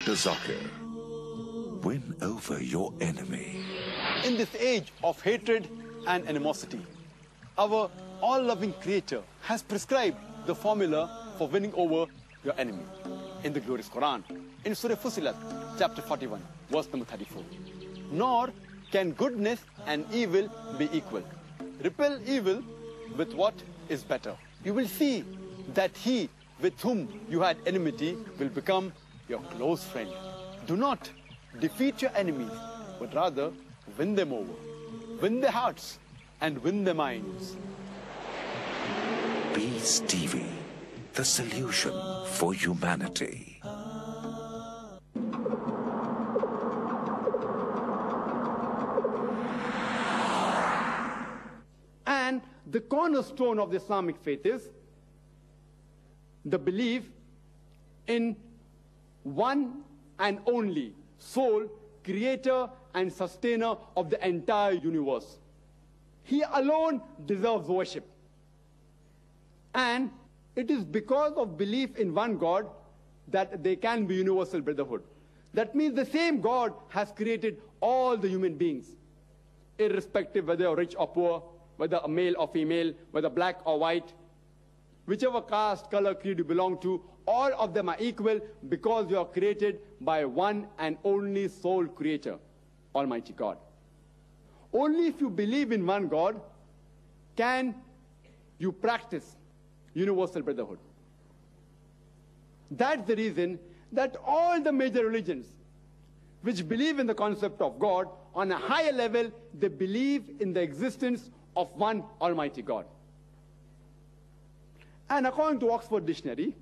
Dr. Zakir. Win over your enemy. In this age of hatred and animosity, our all-loving Creator has prescribed the formula for winning over your enemy in the glorious Quran, in Surah Fussilat, chapter 41, verse number 34. Nor can goodness and evil be equal. Repel evil with what is better. You will see that he with whom you had enmity will become your close friend. Do not defeat your enemies, but rather win them over. Win their hearts and win their minds. Peace TV, the solution for humanity. And the cornerstone of the Islamic faith is the belief in one and only sole creator and sustainer of the entire universe. He alone deserves worship. And it is because of belief in one God that there can be universal brotherhood. That means the same God has created all the human beings, irrespective whether you're rich or poor, whether a male or female, whether black or white, whichever caste, color, creed you belong to, all of them are equal because you are created by one and only sole creator, Almighty God. Only if you believe in one God can you practice universal brotherhood. That's the reason that all the major religions which believe in the concept of God, on a higher level, they believe in the existence of one Almighty God. And according to Oxford Dictionary,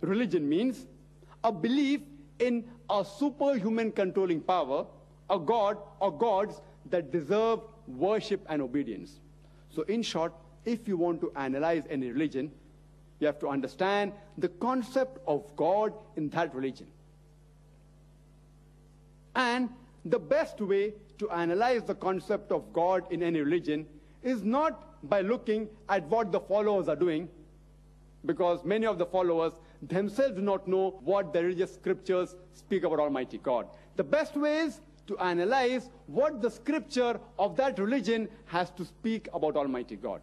religion means a belief in a superhuman controlling power, a God or gods that deserve worship and obedience. So in short, if you want to analyze any religion, you have to understand the concept of God in that religion. And the best way to analyze the concept of God in any religion is not by looking at what the followers are doing, because many of the followers themselves do not know what the religious scriptures speak about Almighty God. The best way is to analyze what the scripture of that religion has to speak about Almighty God.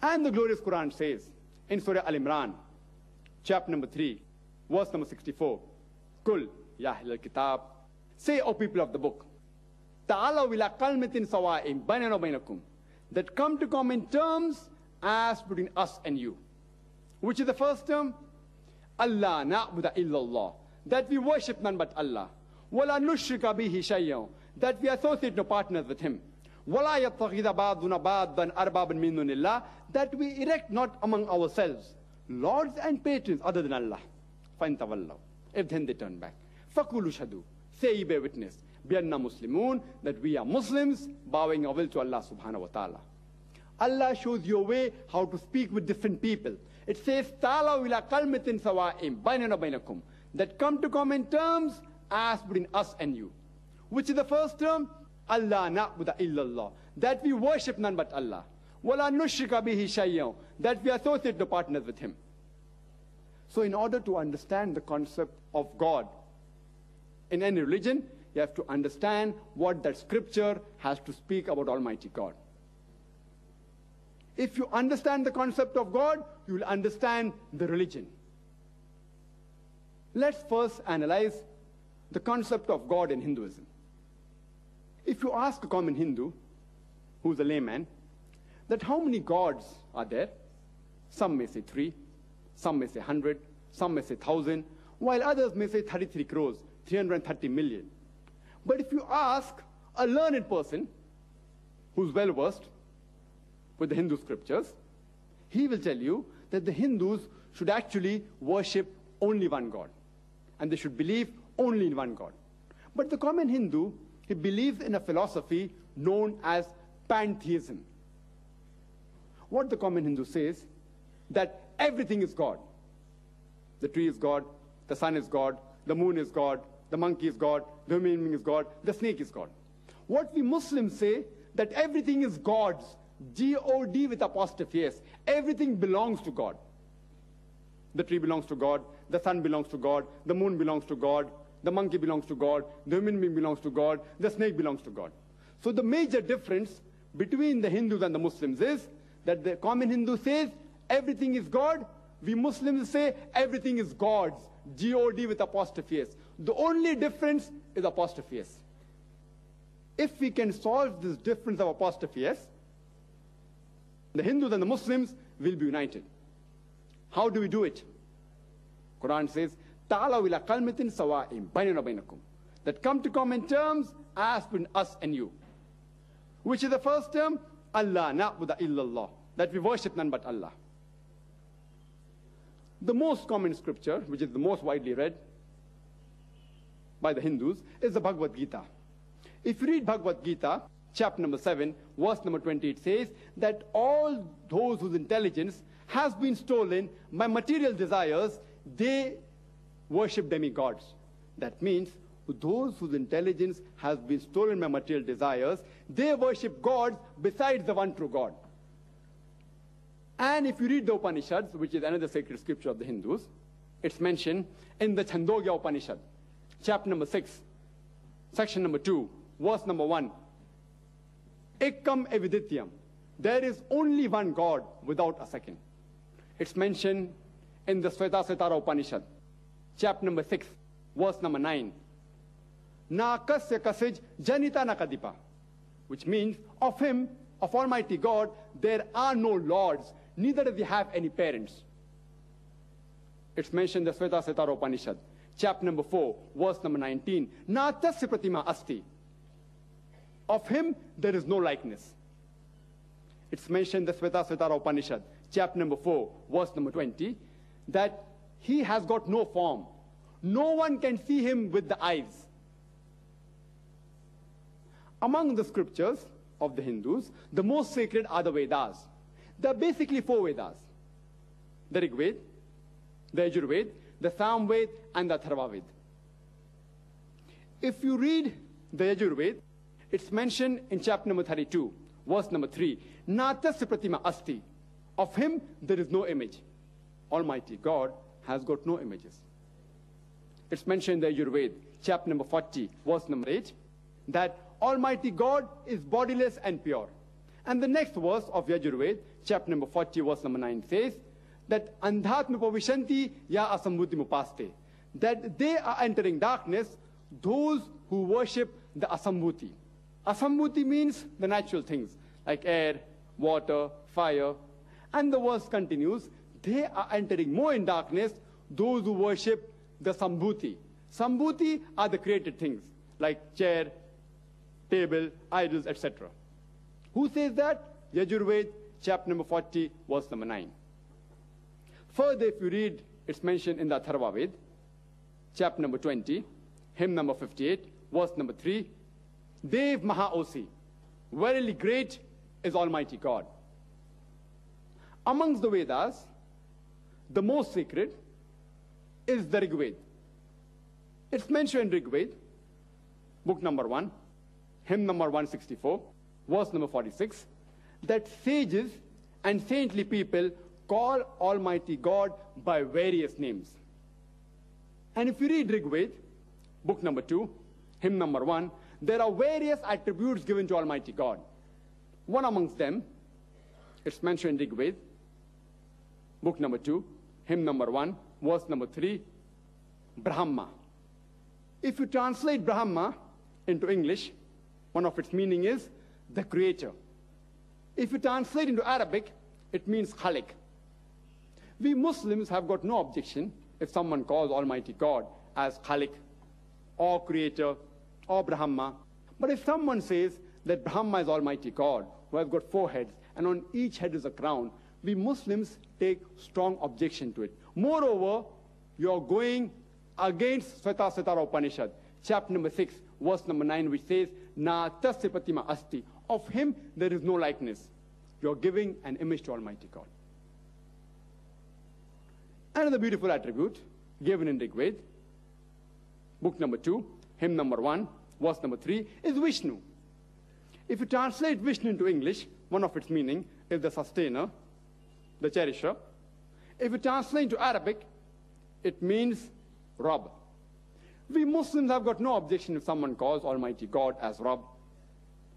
And the glorious Quran says in Surah Al-Imran, chapter number 3, verse number 64, Kul ya ahlal kitab, say, O people of the book, ta'alaw ila kalmatin sawa'in bainana wa bainakum, that come to common terms as between us and you. Which is the first term? Allah na'budu illallah, that we worship none but Allah. Wala nushrika bihi shay'an, that we associate no partners with him. Wala yattakhidha ba'duna ba'dan arbaban min dunillah, that we erect not among ourselves lords and patrons other than Allah. Fa tawallaw, if then they turn back. Fakulu shahadu, say ye bear witness, bianna muslimun, that we are Muslims, bowing our will to Allah subhanahu wa ta'ala. Allah shows you a way how to speak with different people. It says, ta'alaw ila kalmatin sawa'im bainana bainakum, that come to common terms as between us and you. Which is the first term? Allah na'budu illallah, that we worship none but Allah. Wala nushrika bihi shay'an, that we associate no partners with him. So in order to understand the concept of God in any religion, you have to understand what that scripture has to speak about Almighty God. If you understand the concept of God, you will understand the religion. Let's first analyze the concept of God in Hinduism. If you ask a common Hindu, who's a layman, that how many gods are there? Some may say 3, some may say 100, some may say 1,000, while others may say 33 crores, 330 million. But if you ask a learned person who's well versed with the Hindu scriptures, he will tell you that the Hindus should actually worship only one God, and they should believe only in one God. But the common Hindu, he believes in a philosophy known as pantheism. What the common Hindu says, that everything is God. The tree is God, the sun is God, the moon is God, the monkey is God, the human being is God, the snake is God. What we Muslims say, that everything is God's, G-O-D with apostrophe S. Everything belongs to God. The tree belongs to God, the sun belongs to God, the moon belongs to God, the monkey belongs to God, the human being belongs to God, the snake belongs to God. So the major difference between the Hindus and the Muslims is that the common Hindu says everything is God. We Muslims say everything is God's, G-O-D with apostrophe S. The only difference is apostrophe S. If we can solve this difference of apostrophe S, the Hindus and the Muslims will be united. How do we do it? Quran says, "Ta'alaw ila kalmatin sawa'in baynana baynakum," that come to common terms as between us and you. Which is the first term? Allah na'budu illallah, that we worship none but Allah. The most common scripture, which is the most widely read by the Hindus, is the Bhagavad Gita. If you read Bhagavad Gita, chapter number 7, verse number 20, it says that all those whose intelligence has been stolen by material desires, they worship demigods. That means those whose intelligence has been stolen by material desires, they worship gods besides the one true God. And if you read the Upanishads, which is another sacred scripture of the Hindus, it's mentioned in the Chandogya Upanishad, chapter number 6, section number 2, verse number 1. Ekam evidityam. There is only one God without a second. It's mentioned in the Svetasvatara Upanishad, chapter number 6, verse number 9. Na kasya kasij janita nakadipa, which means of him, of Almighty God, there are no lords, neither does he have any parents. It's mentioned in the Svetasvatara Upanishad, chapter number 4, verse number 19. Na tasya pratima asti. Of him there is no likeness. It's mentioned in the Svetasvatara Upanishad, chapter number 4, verse number 20, that he has got no form. No one can see him with the eyes. Among the scriptures of the Hindus, the most sacred are the Vedas. There are basically 4 Vedas. The Rig Veda, the Yajur Veda, the Sam Veda, and the Atharva Veda. If you read the Yajur Veda, it's mentioned in chapter number 32, verse number 3. Natasya pratima asti. Of him there is no image. Almighty God has got no images. It's mentioned in the Yajur Veda, chapter number 40, verse number 8, that Almighty God is bodiless and pure. And the next verse of Yajur Veda, chapter number 40, verse number 9 says that Andhatma pavishanti ya asambhuti mupaste, that they are entering darkness, those who worship the asambhuti. Asambhuti means the natural things like air, water, fire. And the verse continues, they are entering more in darkness, those who worship the sambhuti. Sambhuti are the created things like chair, table, idols, etc. Who says that? Yajur Veda, chapter number 40, verse number 9. Further, if you read, it's mentioned in the Atharva Veda, chapter number 20, hymn number 58, verse number 3. Dev Mahaosi, verily great is Almighty God. Amongst the Vedas, the most sacred is the Rig Veda. It's mentioned in Rig Veda, book number 1, hymn number 164, verse number 46, that sages and saintly people call Almighty God by various names. And if you read Rig Veda, book number 2, hymn number 1, there are various attributes given to Almighty God. One amongst them, it's mentioned in Rig Veda, book number 2, hymn number 1, verse number 3, Brahma. If you translate Brahma into English, one of its meaning is the creator. If you translate into Arabic, it means Khalik. We Muslims have got no objection if someone calls Almighty God as Khalik or creator or Brahma. But if someone says that Brahma is Almighty God, who has got 4 heads, and on each head is a crown, we Muslims take strong objection to it. Moreover, you are going against Svetasvatara Upanishad, chapter number 6, verse number 9, which says, Na tasya pratima asti. Of him there is no likeness. You are giving an image to Almighty God. Another beautiful attribute given in Rig Veda, book number 2, hymn number 1, verse number 3, is Vishnu. If you translate Vishnu into English, one of its meaning is the sustainer, the cherisher. If you translate into Arabic, it means Rabb. We Muslims have got no objection if someone calls Almighty God as Rabb,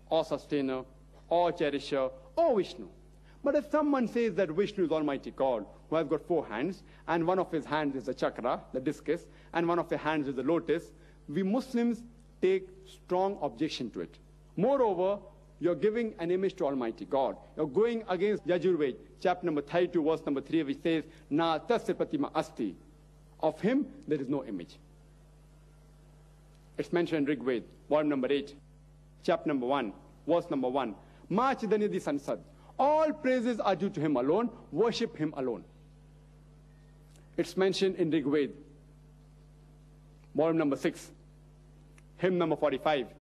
or Sustainer, or Cherisher, or Vishnu. But if someone says that Vishnu is Almighty God, who has got 4 hands, and one of his hands is the chakra, the discus, and one of the hands is the lotus, we Muslims take strong objection to it. Moreover, you're giving an image to Almighty God. You're going against Yajurved, chapter number 32, verse number 3, which says, Na tasya pratima asti. Of him, there is no image. It's mentioned in Rig Veda, volume number 8, chapter number 1, verse number 1. Ma chidanidhi sansad. All praises are due to him alone. Worship him alone. It's mentioned in Rig Veda, volume number 6, hymn number 45.